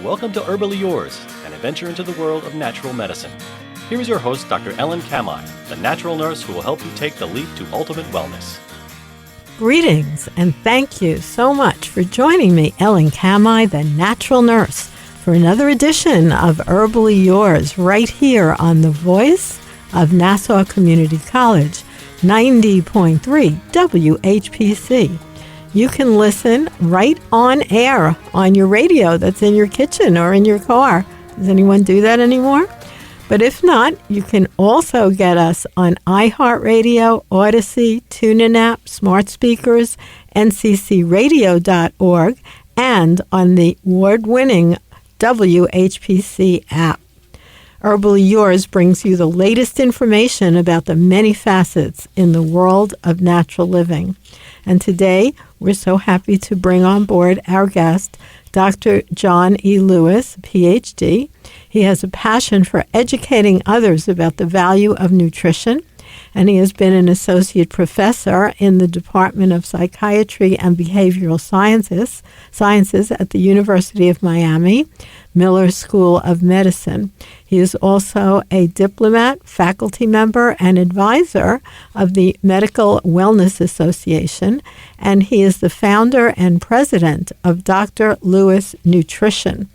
Welcome to Herbally Yours, an adventure into the world of natural medicine. Here is your host, Dr. Ellen Kamai, the natural nurse who will help you take the leap to ultimate wellness. Greetings, and thank you so much for joining me, Ellen Kamai, the natural nurse, for another edition of Herbally Yours, right here on the voice of Nassau Community College, 90.3 WHPC. You can listen right on air on your radio that's in your kitchen or in your car. Does anyone do that anymore? But if not, you can also get us on iHeartRadio, Odyssey, TuneIn app, smart speakers, nccradio.org, and on the award-winning WHPC app. Herbally Yours brings you the latest information about the many facets in the world of natural living. And today, we're so happy to bring on board our guest, Dr. John E. Lewis, PhD. He has a passion for educating others about the value of nutrition, and he has been an associate professor in the Department of Psychiatry and Behavioral Sciences at the University of Miami, Miller School of Medicine. He is also a diplomat, faculty member, and advisor of the Medical Wellness Association, and he is the founder and president of Dr. Lewis Nutrition.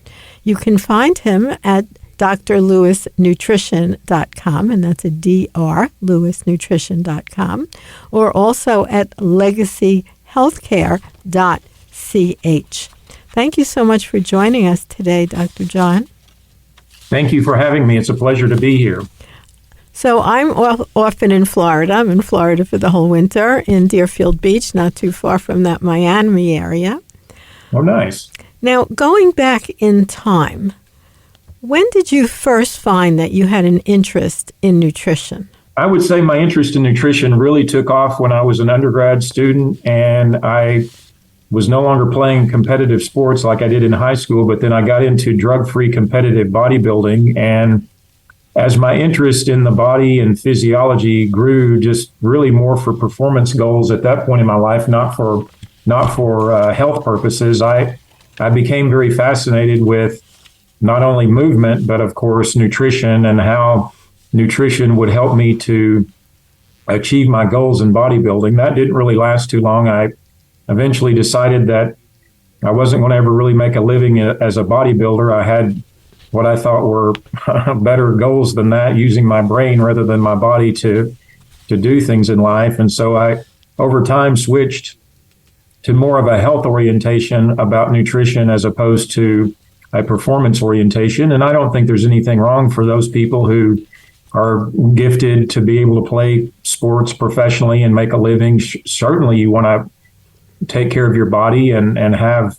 You can find him at drlewisnutrition.com, and that's a DR, lewisnutrition.com, or also at legacyhealthcare.ch. Thank you so much for joining us today, Dr. John. Thank you for having me. It's a pleasure to be here. So I'm often in Florida. I'm in Florida for the whole winter in Deerfield Beach, not too far from that Miami area. Oh, nice. Now, going back in time, when did you first find that you had an interest in nutrition? I would say my interest in nutrition really took off when I was an undergrad student, and I was no longer playing competitive sports like I did in high school, but then I got into drug-free competitive bodybuilding. And as my interest in the body and physiology grew, just really more for performance goals at that point in my life, not for health purposes, I became very fascinated with not only movement, but of course nutrition, and how nutrition would help me to achieve my goals in bodybuilding. That didn't really last too long. I eventually decided that I wasn't going to ever really make a living as a bodybuilder. I had what I thought were better goals than that, using my brain rather than my body to do things in life. And so I, over time, switched to more of a health orientation about nutrition as opposed to a performance orientation. And I don't think there's anything wrong for those people who are gifted to be able to play sports professionally and make a living. Certainly you want to take care of your body and have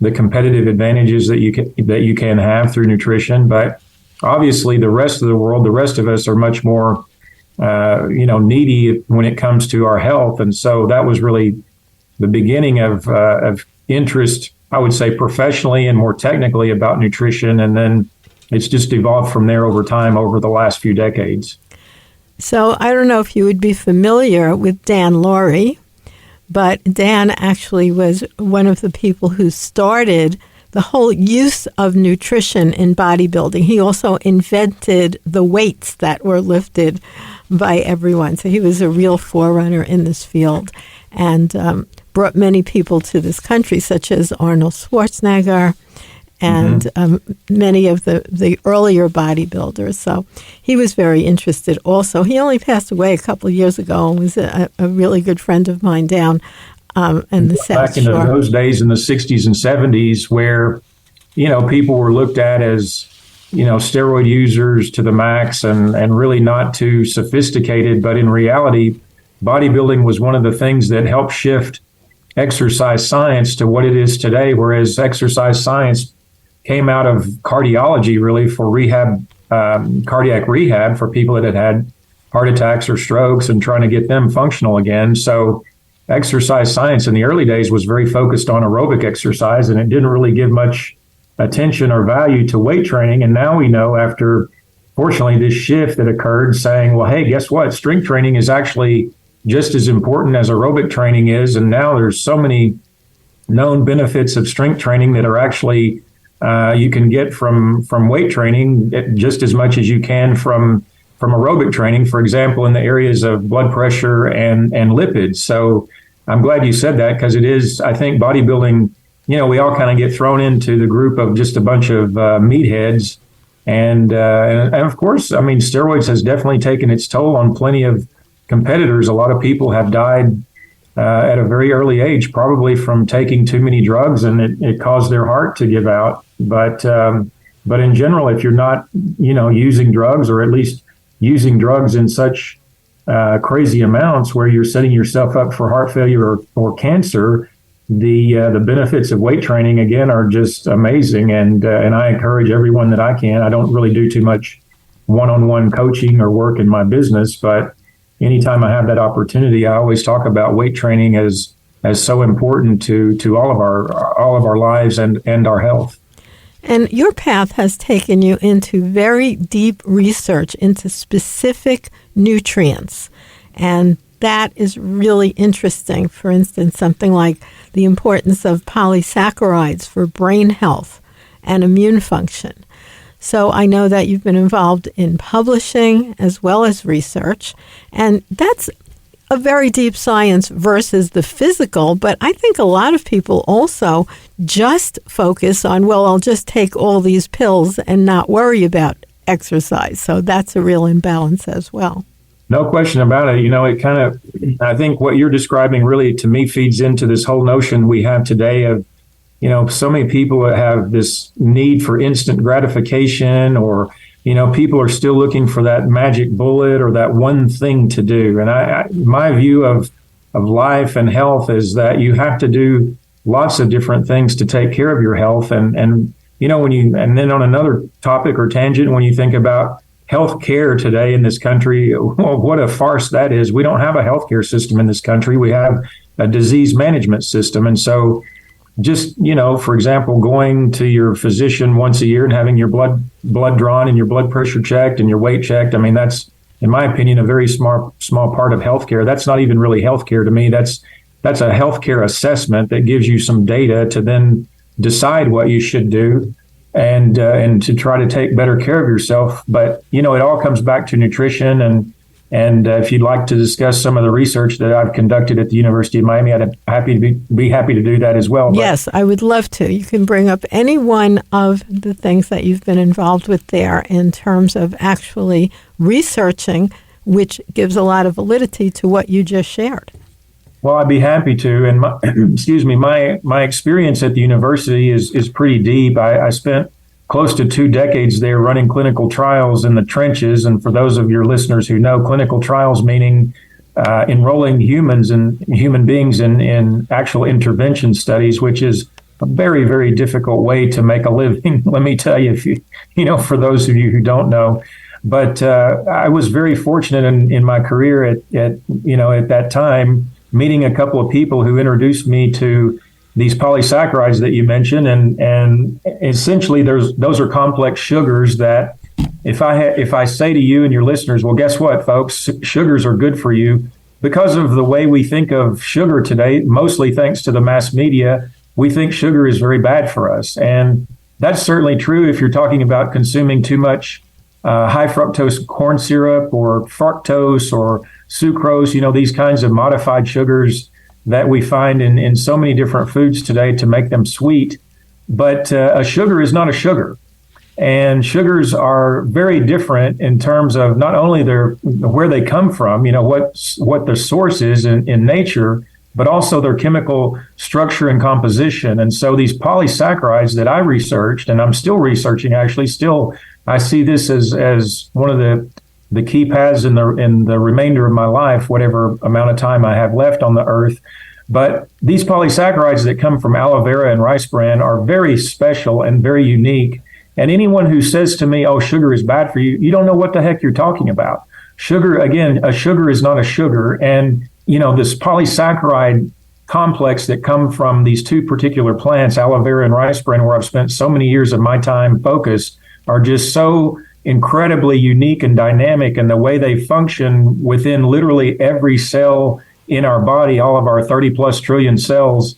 the competitive advantages that you can have through nutrition. But obviously the rest of the world, the rest of us are much more, needy when it comes to our health. And so that was really the beginning of interest, I would say, professionally and more technically about nutrition. And then it's just evolved from there over time, over the last few decades. So I don't know if you would be familiar with Dan Laurie, but Dan actually was one of the people who started the whole use of nutrition in bodybuilding. He also invented the weights that were lifted by everyone. So he was a real forerunner in this field, and brought many people to this country, such as Arnold Schwarzenegger and many of the earlier bodybuilders. So he was very interested also. He only passed away a couple of years ago and was a really good friend of mine down in the South Shore. Back in those days in the 60s and 70s where, people were looked at as, steroid users to the max and really not too sophisticated. But in reality, bodybuilding was one of the things that helped shift exercise science to what it is today, whereas exercise science came out of cardiology, really, for rehab, cardiac rehab for people that had heart attacks or strokes and trying to get them functional again. So exercise science in the early days was very focused on aerobic exercise, and it didn't really give much attention or value to weight training. And now we know, after, fortunately, this shift that occurred, saying, well, hey, guess what? Strength training is actually just as important as aerobic training is. And now there's so many known benefits of strength training that are actually you can get from weight training just as much as you can from aerobic training, for example, in the areas of blood pressure and lipids. So I'm glad you said that, because it is, I think, bodybuilding, we all kind of get thrown into the group of just a bunch of meatheads. And of course, I mean, steroids has definitely taken its toll on plenty of competitors. A lot of people have died at a very early age, probably from taking too many drugs, and it caused their heart to give out. But in general, if you're not, using drugs, or at least using drugs in such crazy amounts where you're setting yourself up for heart failure or cancer, the benefits of weight training, again, are just amazing. And I encourage everyone that I can. I don't really do too much one-on-one coaching or work in my business, but anytime I have that opportunity, I always talk about weight training as so important to all of our lives and our health. And your path has taken you into very deep research into specific nutrients. And that is really interesting. For instance, something like the importance of polysaccharides for brain health and immune function. So I know that you've been involved in publishing as well as research, and that's a very deep science versus the physical. But I think a lot of people also just focus on, well, I'll just take all these pills and not worry about exercise. So that's a real imbalance as well. No question about it. It kind of, I think what you're describing really, to me, feeds into this whole notion we have today of, so many people have this need for instant gratification, or, people are still looking for that magic bullet or that one thing to do. And my view of life and health is that you have to do lots of different things to take care of your health. And then on another topic or tangent, when you think about health care today in this country, well, what a farce that is. We don't have a healthcare system in this country. We have a disease management system. And so just, for example, going to your physician once a year and having your blood drawn and your blood pressure checked and your weight checked, I mean, that's, in my opinion, a very small part of healthcare. That's not even really healthcare to me. That's a healthcare assessment that gives you some data to then decide what you should do and to try to take better care of yourself. But, it all comes back to nutrition. And if you'd like to discuss some of the research that I've conducted at the University of Miami, I'd be happy to do that as well. Yes, I would love to. You can bring up any one of the things that you've been involved with there in terms of actually researching, which gives a lot of validity to what you just shared. Well, I'd be happy to. And my experience at the university is pretty deep. I spent close to 2 decades there running clinical trials in the trenches. And for those of your listeners who know, clinical trials meaning enrolling human beings in actual intervention studies, which is a very, very difficult way to make a living. Let me tell you, for those of you who don't know. But I was very fortunate in my career at that time, meeting a couple of people who introduced me to these polysaccharides that you mentioned, and essentially those are complex sugars that if I say to you and your listeners, well, guess what, folks, sugars are good for you, because of the way we think of sugar today, mostly thanks to the mass media, we think sugar is very bad for us. And that's certainly true if you're talking about consuming too much high fructose corn syrup or fructose or sucrose, these kinds of modified sugars that we find in so many different foods today to make them sweet. But a sugar is not a sugar. And sugars are very different in terms of not only where they come from, what the source is in nature, but also their chemical structure and composition. And so these polysaccharides that I researched, and I'm still researching, actually, I see this as one of the key paths in the remainder of my life, whatever amount of time I have left on the earth. But these polysaccharides that come from aloe vera and rice bran are very special and very unique. And anyone who says to me, oh, sugar is bad for you, you don't know what the heck you're talking about. Sugar, again, a sugar is not a sugar. And, this polysaccharide complex that come from these two particular plants, aloe vera and rice bran, where I've spent so many years of my time focused, are just so incredibly unique and dynamic, and the way they function within literally every cell in our body, all of our 30 plus trillion cells,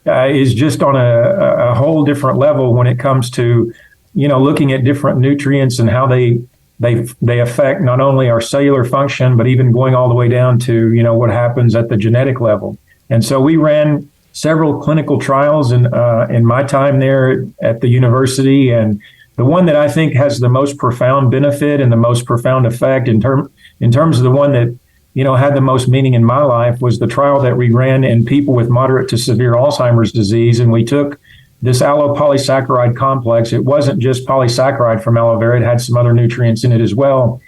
is just on a whole different level when it comes to, looking at different nutrients and how they affect not only our cellular function, but even going all the way down to, what happens at the genetic level. And so we ran several clinical trials in my time there at the university. And the one that I think has the most profound benefit and the most profound effect in terms of the one that, had the most meaning in my life was the trial that we ran in people with moderate to severe Alzheimer's disease. And we took this allopolysaccharide complex. It wasn't just polysaccharide from aloe vera. It had some other nutrients in it as well.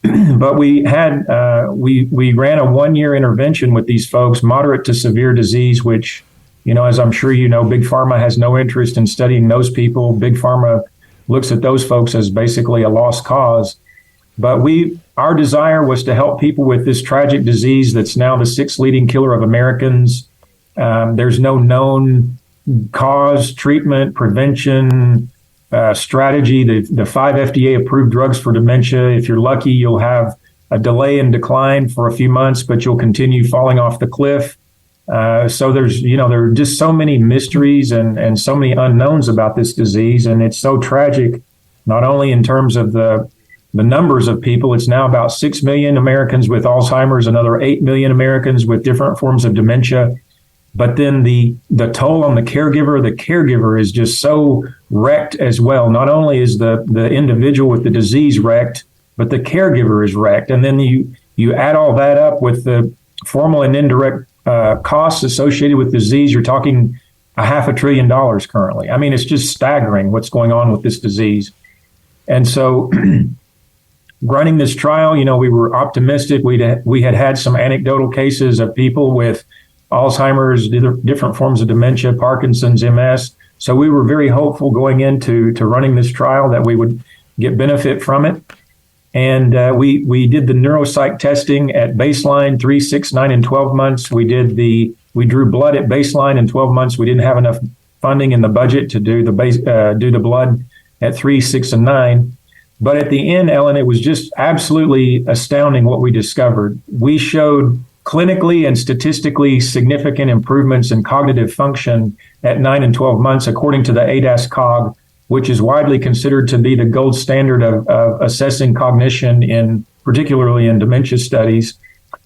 But we ran a 1-year intervention with these folks, moderate to severe disease, which, as I'm sure you know, Big Pharma has no interest in studying those people. Big Pharma looks at those folks as basically a lost cause. But our desire was to help people with this tragic disease that's now the 6th leading killer of Americans. There's no known cause, treatment, prevention, strategy. The 5 FDA-approved drugs for dementia, if you're lucky, you'll have a delay in decline for a few months, but you'll continue falling off the cliff. So there are just so many mysteries and so many unknowns about this disease, and it's so tragic, not only in terms of the numbers of people. It's now about 6 million Americans with Alzheimer's, another 8 million Americans with different forms of dementia. But then the toll on the caregiver is just so wrecked as well. Not only is the individual with the disease wrecked, but the caregiver is wrecked. And then you add all that up with the formal and indirect costs associated with disease. You're talking $500 billion currently. I mean, it's just staggering what's going on with this disease. And so running this trial, we were optimistic. We had some anecdotal cases of people with Alzheimer's, different forms of dementia, Parkinson's, MS. So we were very hopeful going into running this trial that we would get benefit from it. And we did the neuropsych testing at baseline, 3, 6, 9, and 12 months. We drew blood at baseline in 12 months. We didn't have enough funding in the budget to do the blood at 3, 6, and 9. But at the end, Ellen, it was just absolutely astounding what we discovered. We showed clinically and statistically significant improvements in cognitive function at 9 and 12 months, according to the ADAS-Cog, which is widely considered to be the gold standard of assessing cognition, particularly in dementia studies.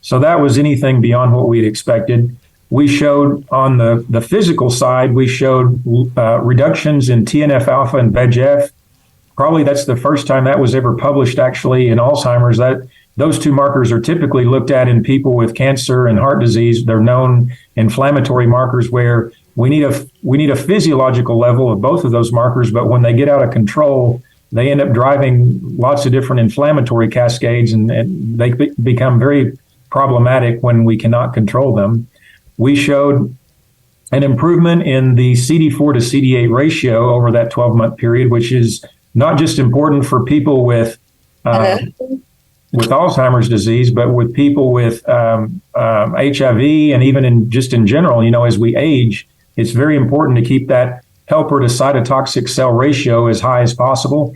So that was anything beyond what we'd expected. We showed on the physical side, we showed reductions in TNF-alpha and VEGF. Probably that's the first time that was ever published actually in Alzheimer's. Those two markers are typically looked at in people with cancer and heart disease. They're known inflammatory markers where we need a physiological level of both of those markers, but when they get out of control, they end up driving lots of different inflammatory cascades, and they become very problematic when we cannot control them. We showed an improvement in the CD4 to CD8 ratio over that 12-month period, which is not just important for people with Alzheimer's disease, but with people with HIV and even in general, as we age, it's very important to keep that helper to cytotoxic cell ratio as high as possible.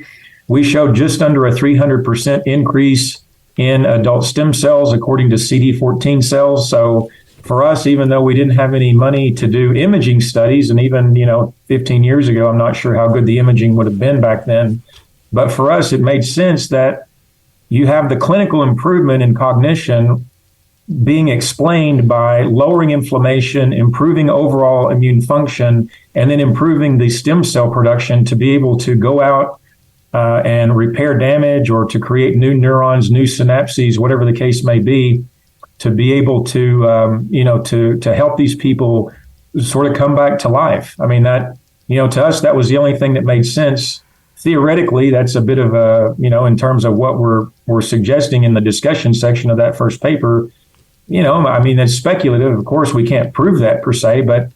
We showed just under a 300% increase in adult stem cells according to CD14 cells. So for us, even though we didn't have any money to do imaging studies, and even, 15 years ago, I'm not sure how good the imaging would have been back then. But for us, it made sense that you have the clinical improvement in cognition being explained by lowering inflammation, improving overall immune function, and then improving the stem cell production to be able to go out and repair damage or to create new neurons, new synapses, whatever the case may be, to be able to, to help these people sort of come back to life. I mean, that, to us, that was the only thing that made sense. Theoretically, that's a bit of a, in terms of what we're suggesting in the discussion section of that first paper, it's speculative. Of course, we can't prove that per se, but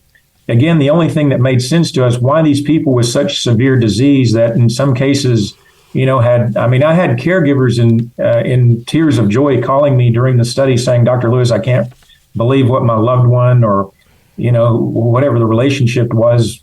again, the only thing that made sense to us, why these people with such severe disease that in some cases, I had caregivers in tears of joy calling me during the study saying, Dr. Lewis, I can't believe what my loved one or, whatever the relationship was,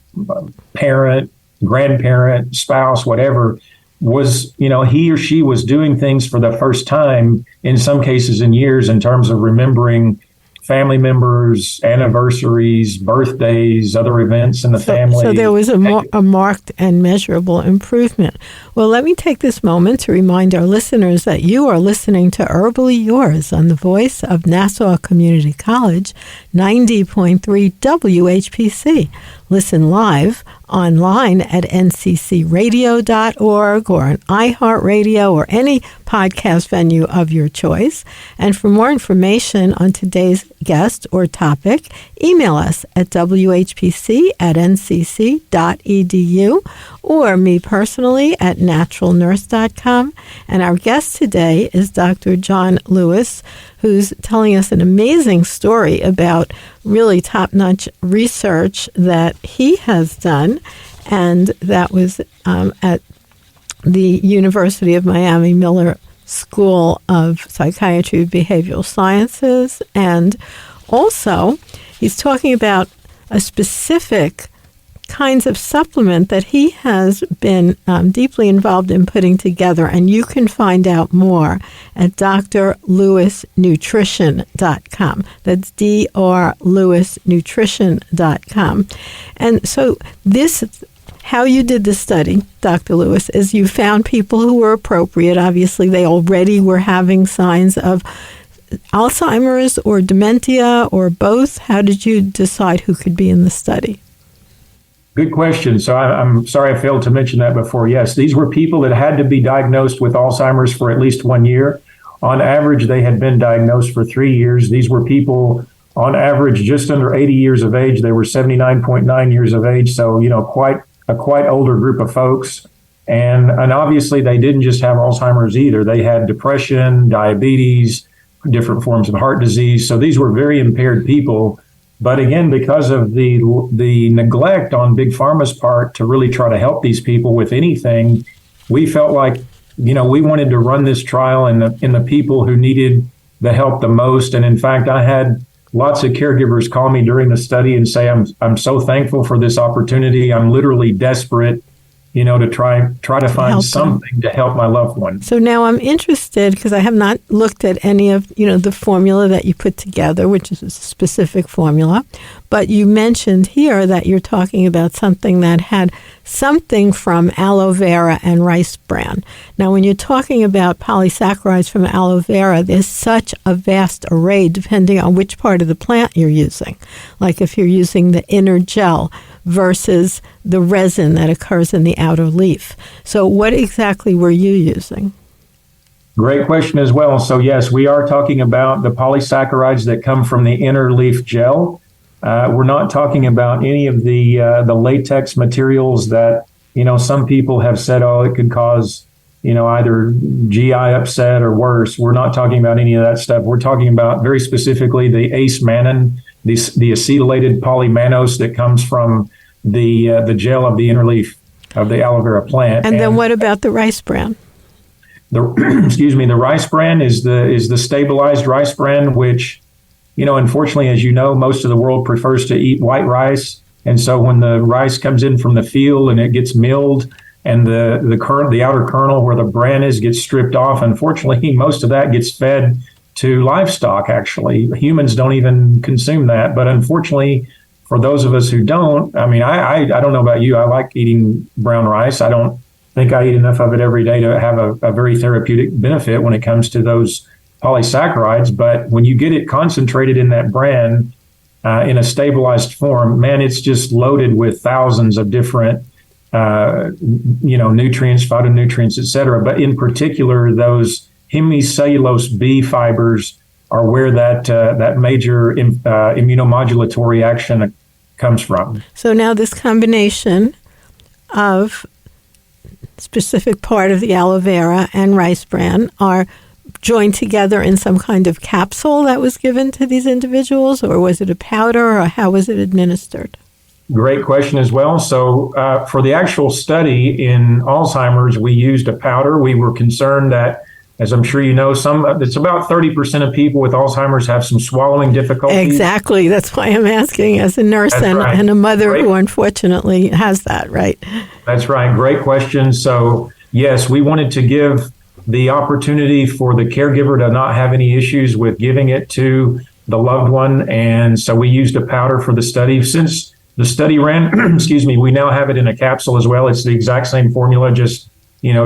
parent, grandparent, spouse, whatever, was, he or she was doing things for the first time, in some cases in years, in terms of remembering family members, anniversaries, birthdays, other events in the family. So there was a marked and measurable improvement. Well, let me take this moment to remind our listeners that you are listening to Herbally Yours on the voice of Nassau Community College, 90.3 WHPC. Listen live online at nccradio.org or on iHeartRadio or any podcast venue of your choice. And for more information on today's guest or topic, email us at whpc@ncc.edu or me personally at naturalnurse.com. And our guest today is Dr. John Lewis, who's telling us an amazing story about really top-notch research that he has done, and that was at the University of Miami Miller School of Psychiatry and Behavioral Sciences. And also, he's talking about a specific kinds of supplement that he has been deeply involved in putting together, and you can find out more at drlewisnutrition.com. That's drlewisnutrition.com. And so how you did the study, Dr. Lewis, is you found people who were appropriate. Obviously, they already were having signs of Alzheimer's or dementia or both. How did you decide who could be in the study? Good question. So I'm sorry I failed to mention that before. Yes, these were people that had to be diagnosed with Alzheimer's for at least 1 year. On average, they had been diagnosed for 3 years. These were people, on average, just under 80 years of age. They were 79.9 years of age. So, quite older group of folks. And obviously, they didn't just have Alzheimer's either. They had depression, diabetes, different forms of heart disease. So these were very impaired people. But again, because of the neglect on Big Pharma's part to really try to help these people with anything, we felt like, we wanted to run this trial in the people who needed the help the most. And in fact, I had lots of caregivers call me during the study and say, I'm so thankful for this opportunity. I'm literally desperate, to try to find something to help my loved one. So now I'm interested, because I have not looked at any of, the formula that you put together, which is a specific formula. But you mentioned here that you're talking about something that had something from aloe vera and rice bran. Now, when you're talking about polysaccharides from aloe vera, there's such a vast array depending on which part of the plant you're using. Like if you're using the inner gel versus the resin that occurs in the outer leaf. So what exactly were you using? Great question as well. So yes, we are talking about the polysaccharides that come from the inner leaf gel. We're not talking about any of the latex materials that, some people have said, it could cause, either GI upset or worse. We're not talking about any of that stuff. We're talking about very specifically the ace-mannan, the acetylated polymannose that comes from the gel of the inner leaf of the aloe vera plant. And then what about the rice bran? The rice bran is the stabilized rice bran, which, unfortunately, as you know, most of the world prefers to eat white rice. And so when the rice comes in from the field and it gets milled and the outer kernel where the bran is gets stripped off, unfortunately, most of that gets fed to livestock, actually. Humans don't even consume that. But unfortunately, for those of us who don't, I don't know about you. I like eating brown rice. I don't think I eat enough of it every day to have a very therapeutic benefit when it comes to those polysaccharides. But when you get it concentrated in that bran in a stabilized form, man, it's just loaded with thousands of different, nutrients, phytonutrients, et cetera. But in particular, those hemicellulose B fibers are where that major immunomodulatory action comes from. So now this combination of specific part of the aloe vera and rice bran are joined together in some kind of capsule that was given to these individuals, or was it a powder, or how was it administered? Great question as well. So for the actual study in Alzheimer's, we used a powder. We were concerned that, as I'm sure you know, it's about 30% of people with Alzheimer's have some swallowing difficulties. Exactly. That's why I'm asking, as a nurse and a mother who unfortunately has that, right? That's right. Great question. So, yes, we wanted to give the opportunity for the caregiver to not have any issues with giving it to the loved one. And so we used a powder for the study. Since the study ran, excuse me, we now have it in a capsule as well. It's the exact same formula, just,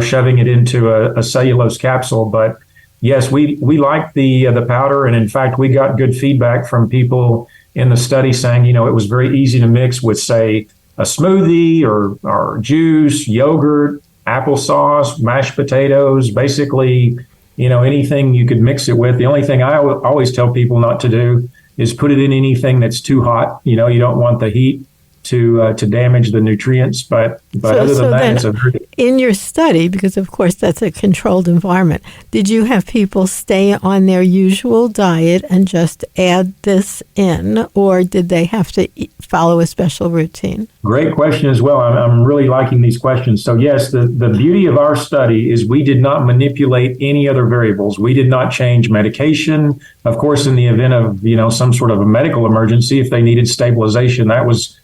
shoving it into a cellulose capsule. But yes, we liked the powder. And in fact, we got good feedback from people in the study saying, it was very easy to mix with, say, a smoothie or juice, yogurt, applesauce, mashed potatoes, basically, anything you could mix it with. The only thing I always tell people not to do is put it in anything that's too hot. You don't want the heat to damage the nutrients. But other than that, it's a very... In your study, because of course that's a controlled environment, did you have people stay on their usual diet and just add this in, or did they have to follow a special routine? Great question as well. I'm really liking these questions. So yes, the beauty of our study is we did not manipulate any other variables. We did not change medication. Of course, in the event of, some sort of a medical emergency, if they needed stabilization, that was,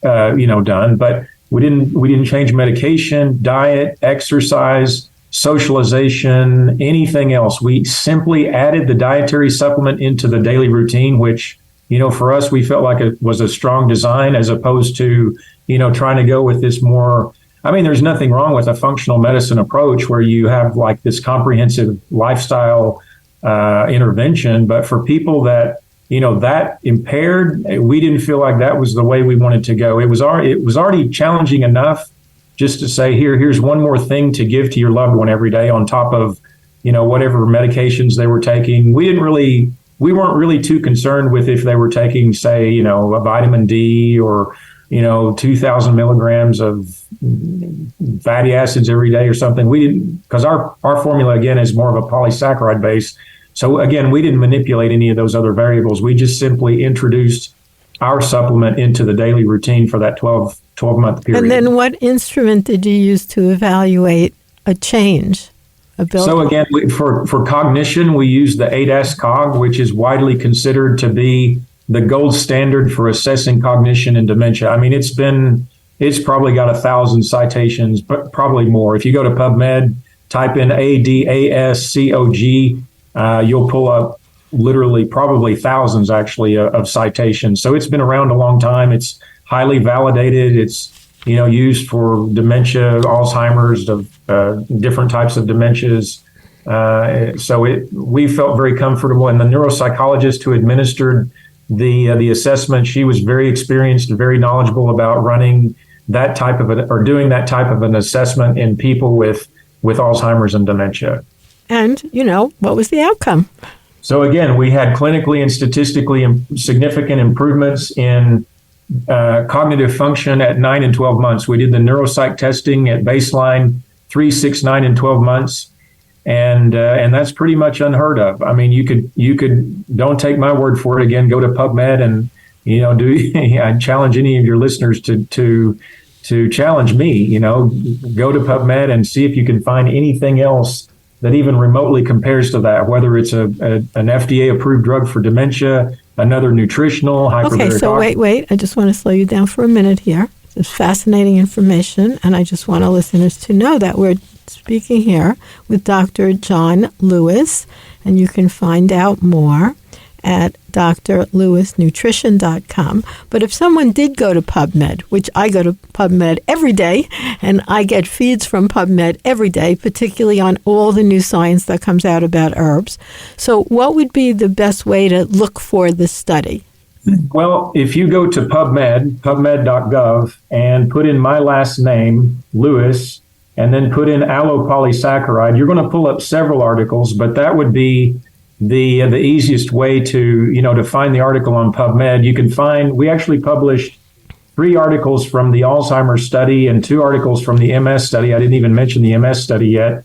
done. But we didn't change medication, diet, exercise, socialization, anything else. We simply added the dietary supplement into the daily routine, which, for us, we felt like it was a strong design as opposed to, trying to go with this more. I mean, there's nothing wrong with a functional medicine approach where you have like this comprehensive lifestyle intervention. But for people that, that impaired, we didn't feel like that was the way we wanted to go. It was already challenging enough just to say, here's one more thing to give to your loved one every day on top of, whatever medications they were taking. We weren't really too concerned with if they were taking, say, a vitamin D or, 2,000 milligrams of fatty acids every day or something. We didn't, because our formula, again, is more of a polysaccharide base. So again, we didn't manipulate any of those other variables. We just simply introduced our supplement into the daily routine for that 12-month period. And then what instrument did you use to evaluate a change? So again, for cognition, we use the 8S-COG, which is widely considered to be the gold standard for assessing cognition and dementia. I mean, it's probably got 1,000 citations, but probably more. If you go to PubMed, type in ADAS-COG, you'll pull up literally probably thousands actually of citations. So it's been around a long time. It's highly validated. It's used for dementia, Alzheimer's, different types of dementias. So we felt very comfortable. And the neuropsychologist who administered the assessment, she was very experienced and very knowledgeable about running that type of doing that type of an assessment in people with Alzheimer's and dementia. And, what was the outcome? So again, we had clinically and statistically significant improvements in cognitive function at 9 and 12 months. We did the neuropsych testing at baseline, 3, 6, 9, and 12 months. And that's pretty much unheard of. I mean, you could don't take my word for it. Again, go to PubMed and, I challenge any of your listeners to challenge me, go to PubMed and see if you can find anything else that even remotely compares to that, whether it's an FDA-approved drug for dementia, another nutritional, hyperbaric. Okay, so wait. I just want to slow you down for a minute here. This is fascinating information, and I just want our listeners to know that we're speaking here with Dr. John Lewis, and you can find out more at drlewisnutrition.com. But if someone did go to PubMed, which I go to PubMed every day, and I get feeds from PubMed every day, particularly on all the new science that comes out about herbs. So what would be the best way to look for this study? Well, if you go to PubMed, pubmed.gov, and put in my last name, Lewis, and then put in allopolysaccharide, you're going to pull up several articles, but that would be the easiest way to find the article on PubMed. You can find, we actually published 3 articles from the Alzheimer's study and 2 articles from the MS study. I didn't even mention the MS study yet,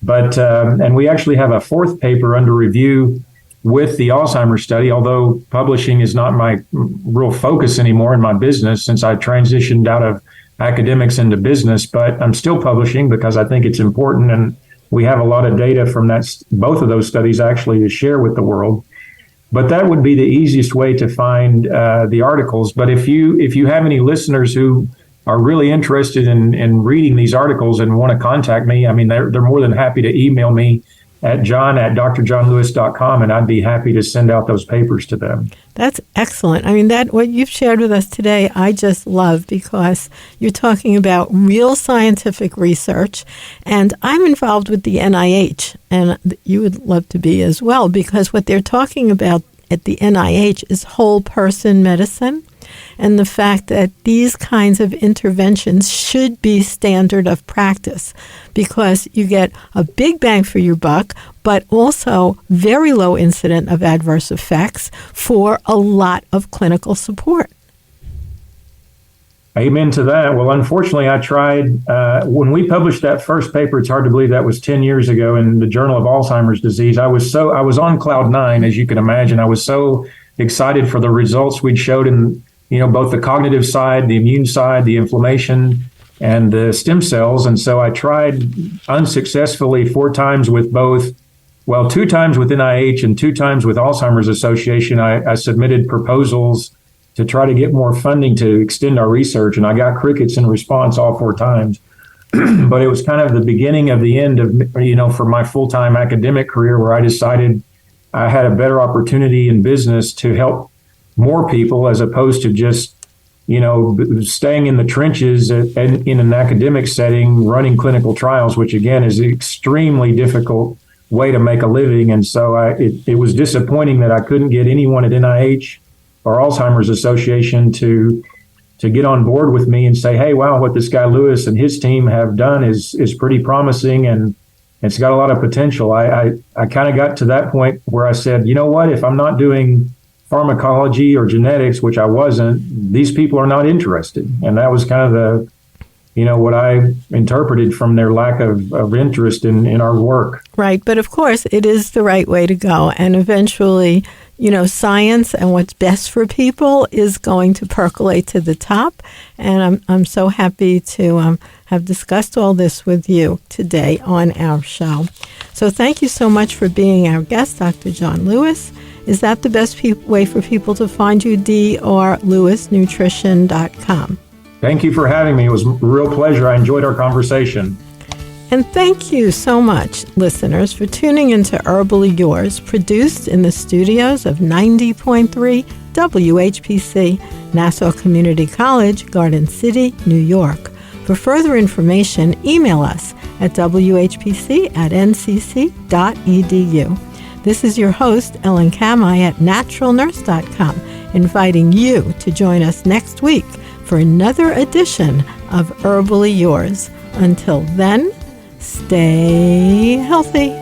but and we actually have a 4th paper under review with the Alzheimer's study, although publishing is not my real focus anymore in my business since I transitioned out of academics into business, but I'm still publishing because I think it's important, and we have a lot of data from both of those studies actually to share with the world. But that would be the easiest way to find the articles. But if you have any listeners who are really interested in reading these articles and want to contact me, I mean, they're more than happy to email me at john@drjohnlewis.com, and I'd be happy to send out those papers to them. That's excellent. I mean, what you've shared with us today, I just love, because you're talking about real scientific research, and I'm involved with the NIH, and you would love to be as well, because what they're talking about at the NIH is whole person medicine, and the fact that these kinds of interventions should be standard of practice, because you get a big bang for your buck, but also very low incident of adverse effects for a lot of clinical support. Amen to that. Well, unfortunately, I tried, when we published that first paper, it's hard to believe that was 10 years ago in the Journal of Alzheimer's Disease. I was on cloud nine, as you can imagine. I was so excited for the results we'd showed in, both the cognitive side, the immune side, the inflammation, and the stem cells. And so I tried unsuccessfully 4 times with both, 2 times with NIH and 2 times with Alzheimer's Association. I submitted proposals to try to get more funding to extend our research, and I got crickets in response all 4 times. But it was kind of the beginning of the end of, for my full-time academic career, where I decided I had a better opportunity in business to help more people, as opposed to just, staying in the trenches in an academic setting, running clinical trials, which again is an extremely difficult way to make a living. And so it was disappointing that I couldn't get anyone at NIH or Alzheimer's Association to get on board with me and say, hey, wow, what this guy Lewis and his team have done is pretty promising, and it's got a lot of potential. I kind of got to that point where I said, you know what, if I'm not doing pharmacology or genetics, which I wasn't, these people are not interested. And that was kind of what I interpreted from their lack of interest in our work. Right. But of course, it is the right way to go. And eventually, science and what's best for people is going to percolate to the top. And I'm so happy to have discussed all this with you today on our show. So thank you so much for being our guest, Dr. John Lewis. Is that the best way for people to find you? drlewisnutrition.com. Thank you for having me. It was a real pleasure. I enjoyed our conversation. And thank you so much, listeners, for tuning into Herbally Yours, produced in the studios of 90.3 WHPC, Nassau Community College, Garden City, New York. For further information, email us at whpc@ncc.edu. This is your host, Ellen Kamai at naturalnurse.com, inviting you to join us next week for another edition of Herbally Yours. Until then, stay healthy.